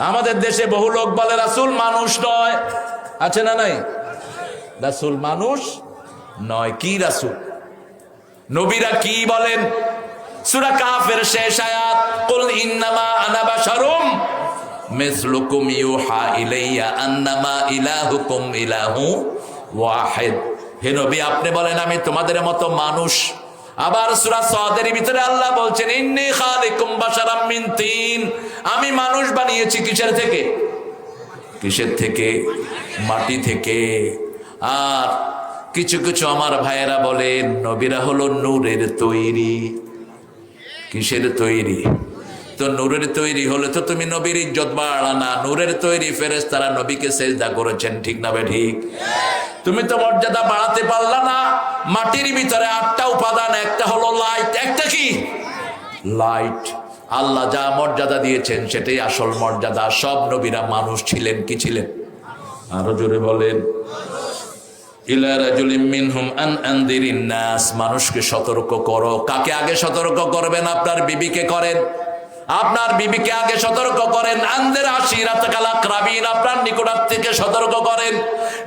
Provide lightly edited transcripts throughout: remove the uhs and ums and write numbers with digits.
আমাদের দেশে বহু লোক বলে রাসূল মানুষ নয়, আছে না নাই? রাসূল মানুষ নয়, কি রাসূল? নবীরা কি বলেন? সূরা কাফের শেষ আয়াত, কুল ইন্নামা আনা বাশারুম মিসলুকুম ইউহা ইলাইয়া আন্নামা ইলাহুকুম ইলাহু ওয়াহিদ। হে নবী, আপনি বলেন আমি তোমাদের মতো মানুষ। আবার সূরা সাদের ভিতরে আল্লাহ বলছেন, ইন্নী খালিকুম বাশারাম মিন তিন, আমি মানুষ বানিয়েছি কিসের থেকে? কিসের থেকে? মাটি থেকে। আর কিছু কিছু আমার ভাইয়েরা বলেন নবীরা হলো নূরের তৈরি। কিসের তৈরি? তো নূরের তৈরি হলে তো তুমি নবীর ইজ্জত বাড়া না। নূরের তৈরি ফেরেশতারা নবীকে সেজদা করেছেন, ঠিক না বে ঠিক? তুমি তো মর্যাদা বাড়াতে পারলা না। মাটির ভিতরে 8টা উপাদান, একটা হলো লাইট। একটা কি? লাইট। আল্লাহ যা মর্যাদা দিয়েছেন সেটাই আসল মর্যাদা। সব নবীরা মানুষ ছিলেন। কি ছিলেন? আরো জোরে বলেন। ইলা রাজুলিম মিনহুম আন আনদিরিন নাস, মানুষকে সতর্ক করো। কাকে আগে সতর্ক করবেন? আপনার বিবিকে করেন। আপনার বিবিকে আগে সতর্ক করেন। আনদের আশিরাতাকাল আকরাবিন, আপনার নিকটাত্মীয়কে সতর্ক করেন।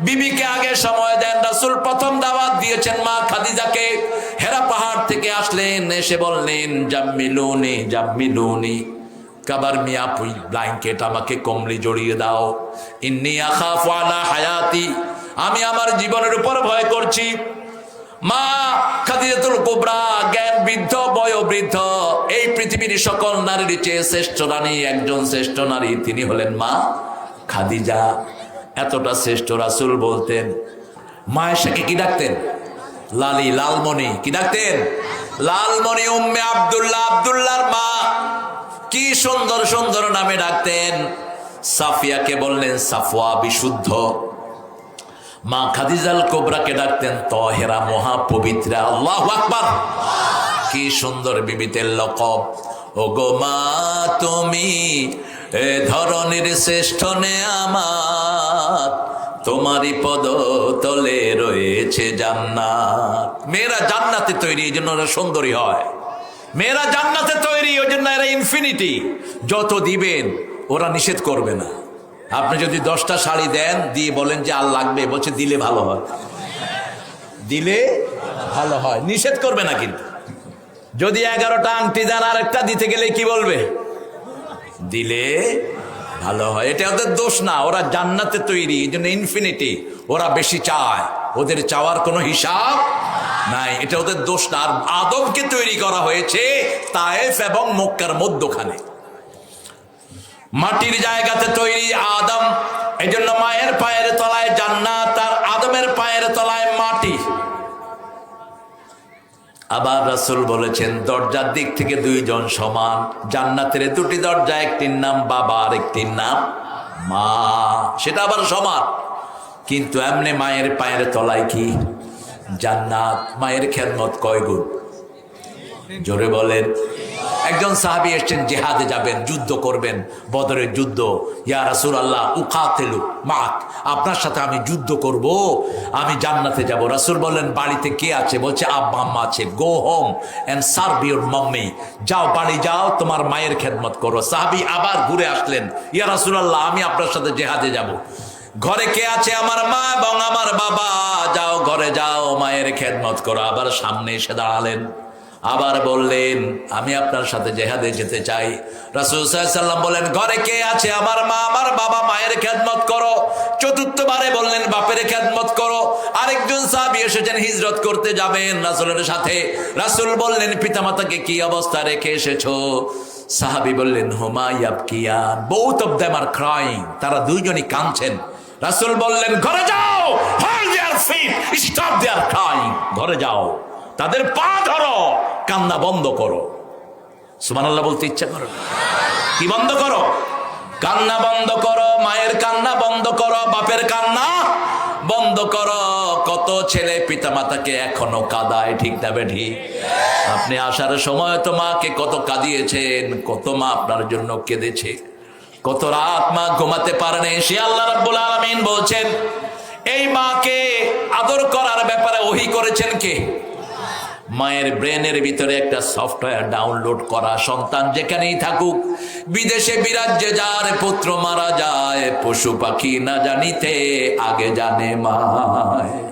বিবিকে আগে সময় দেন। রাসূল প্রথম দাওয়াত দিয়েছেন মা খাদিজাকে। হেরা পাহাড় থেকে আসলেন, এসে বললেন জাম্মিলুনি জাম্মিলুনি, কাবার মিয়া পুই ব্ল্যাঙ্কেট, আমাকে কমলি জড়িয়ে দাও। ইন্নী আখাফু আলা হায়াতি, আমি আমার জীবনের উপর ভয় করছি। মা খাদিজাতুল কুবরা, জ্ঞান বৃদ্ধ, বয়োবৃদ্ধ, এই পৃথিবীর সকল নারীর চেয়ে শ্রেষ্ঠ রানী, একজন শ্রেষ্ঠ নারী, তিনি হলেন মা খাদিজা। এতটা শ্রেষ্ঠ রাসূল বলতেন। মা আয়েশাকে কি ডাকতেন? লালি, লালমণি। কি ডাকতেন? লালমণি। উম্মে আব্দুল্লাহ, আব্দুল্লাহর মা। কি সুন্দর সুন্দর নামে ডাকতেন। সাফিয়াকে বললেন সাফওয়া, বিশুদ্ধ। মা খাদিজাল কুবরাকে ডাকতেন তহেরা, মহাপবিত্রা। আল্লাহু আকবার। কি সুন্দর বিবিতের লকব। ও গো মা, তুমি এ ধরনের শ্রেষ্ঠ নেয়ামত, তোমারই পদ তলে রয়েছে জান্নাত। মেয়েরা জান্নাতে তৈরি, এই জন্য ওরা সুন্দরী হয়। মেয়েরা জান্নাতে তৈরি, ওই জন্য এরা ইনফিনিটি। যত দিবেন ওরা নিষেধ করবে না। আপনি যদি 10টা শাড়ি দেন, দিয়ে বলেন যে আর লাগবে, বলছে দিলে ভালো হয়, দিলে ভালো হয়, নিষেধ করবে না। কিন্তু যদি 11টা আংটি দেন, আর একটা দিতে গেলে কি বলবে? দিলে ভালো হয়। এটা ওদের দোষ না, ওরা জান্নাতে তৈরি, এই জন্য ইনফিনিটি। ওরা বেশি চায়, ওদের চাওয়ার কোনো হিসাব নাই। এটা ওদের দোষ না। আর আদমকে তৈরি করা হয়েছে তায়েফ এবং মক্কার মধ্যখানে, মাটির জায়গাতে তৈরি আদম। এই জন্য মায়ের পায়ের তলায় জান্নাত, আর আদমের পায়ের তলায় মাটি। আবার রাসূল বলেছেন দরজার দিক থেকে 2 জন সমান। জান্নাতের 2টি দরজা, একটির নাম বাবা আর একটির নাম মা, সেটা আবার সমান। কিন্তু এমনি মায়ের পায়ের তলায় কি? জান্নাত। মায়ের খেদমত কয় গুণ? জোরে বলেন। একজন সাহাবী এসেছেন, জিহাদে যাবেন, যুদ্ধ করবেন, বদরের যুদ্ধ। ইয়া রাসূলুল্লাহ উকাতিলু মাক, আপনার সাথে আমি যুদ্ধ করব, আমি জান্নাতে যাব। রাসূল বললেন বাড়িতে কে আছে? বলছে আব্বা আম্মা আছে। Go home and serve your mummy, যাও বাড়ি যাও, তোমার মায়ের খেদমত করো। সাহাবী আবার ঘুরে আসলেন, ইয়া রাসূলুল্লাহ আমি আপনার সাথে জিহাদে যাব। ঘরে কে আছে? আমার মা এবং আমার বাবা। যাও ঘরে যাও, মায়ের খেদমত করো। আবার সামনে এসে দাঁড়ালেন, আবার বললেন আমি আপনার সাথে জিহাদে যেতে চাই। রাসূল সাল্লাল্লাহু আলাইহি ওয়াসাল্লাম বলেন ঘরে কে আছে? আমার মা, আমার বাবা, মায়ের খেদমত করো। চতুর্থবারে বললেন বাপের খেদমত করো। আরেকজন সাহাবী এসেছেন, হিজরত করতে যাবেন রাসূলের সাথে। রাসূল বললেন পিতামাতাকে কি অবস্থা রেখে এসেছো? সাহাবী বললেন হুমা ইয়াবকিয়ান, both of them are crying, তারা দুইজনই কাঁদছেন। রাসূল বললেন ঘরে যাও, hold their feet, stop their crying, ঘরে যাও, তাদের পা ধরো, কান্না বন্ধ করো। সুবহানাল্লাহ বলতে ইচ্ছা করো? কি বন্ধ করো? কান্না বন্ধ করো। মায়ের কান্না বন্ধ করো, বাপের কান্না বন্ধ করো। কত ছেলে পিতামাতাকে এখনো কাঁদায়, ঠিক না বেঠি? আপনি আসার সময় তো মাকে কত কাঁদিয়েছেন, কত মা আপনার জন্য কেঁদেছে, কত রাত মা ঘুমাতে পারেনি। সে আল্লাহ রাব্বুল আলামিন বলছেন এই মাকে আদর করার ব্যাপারে ওহী করেছেন কে? মায়ের ব্রেনের ভিতরে একটা সফটওয়্যার ডাউনলোড করা, সন্তান যেখানেই থাকুক, বিদেশে বিরাজ্যে যার পুত্র মারা যায়, পশু পাখি না জানিতে আগে জানে মায়।